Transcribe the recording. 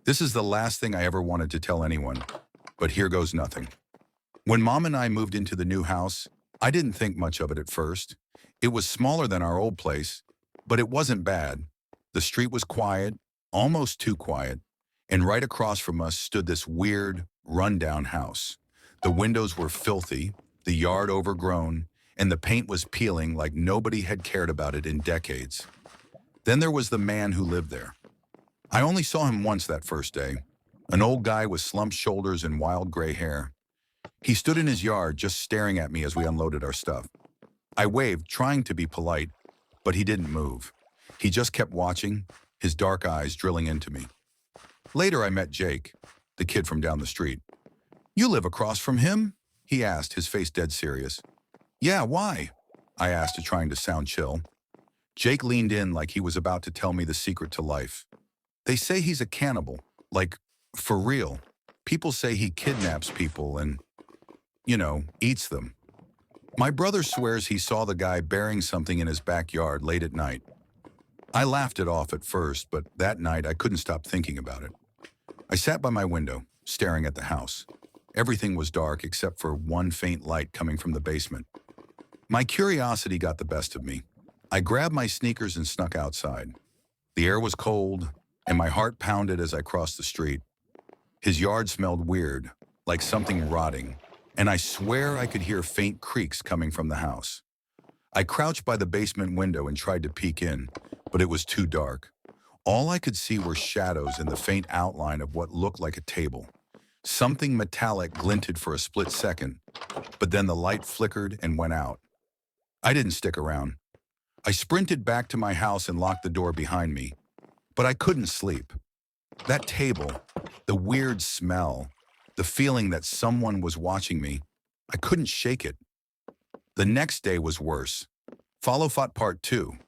This is the last thing I ever wanted to tell anyone, but here goes nothing. When Mom and I moved into the new house, I didn't think much of it at first. It was smaller than our old place, but it wasn't bad. The street was quiet, almost too quiet, and right across from us stood this weird, rundown house. The windows were filthy, the yard overgrown, and the paint was peeling like nobody had cared about it in decades. Then there was the man who lived there. I only saw him once that first day, an old guy with slumped shoulders and wild gray hair. He stood in his yard just staring at me as we unloaded our stuff. I waved, trying to be polite, but he didn't move. He just kept watching, his dark eyes drilling into me. Later I met Jake, the kid from down the street. "You live across from him?" he asked, his face dead serious. "Yeah, why?" I asked, trying to sound chill. Jake leaned in like he was about to tell me the secret to life. "They say he's a cannibal, like, for real. People say he kidnaps people and, eats them. My brother swears he saw the guy burying something in his backyard late at night." I laughed it off at first, but that night I couldn't stop thinking about it. I sat by my window, staring at the house. Everything was dark except for one faint light coming from the basement. My curiosity got the best of me. I grabbed my sneakers and snuck outside. The air was cold, and my heart pounded as I crossed the street. His yard smelled weird, like something rotting, and I swear I could hear faint creaks coming from the house. I crouched by the basement window and tried to peek in, but it was too dark. All I could see were shadows and the faint outline of what looked like a table. Something metallic glinted for a split second, but then the light flickered and went out. I didn't stick around. I sprinted back to my house and locked the door behind me, but I couldn't sleep. That table, the weird smell, the feeling that someone was watching me, I couldn't shake it. The next day was worse. Follow fought part 2.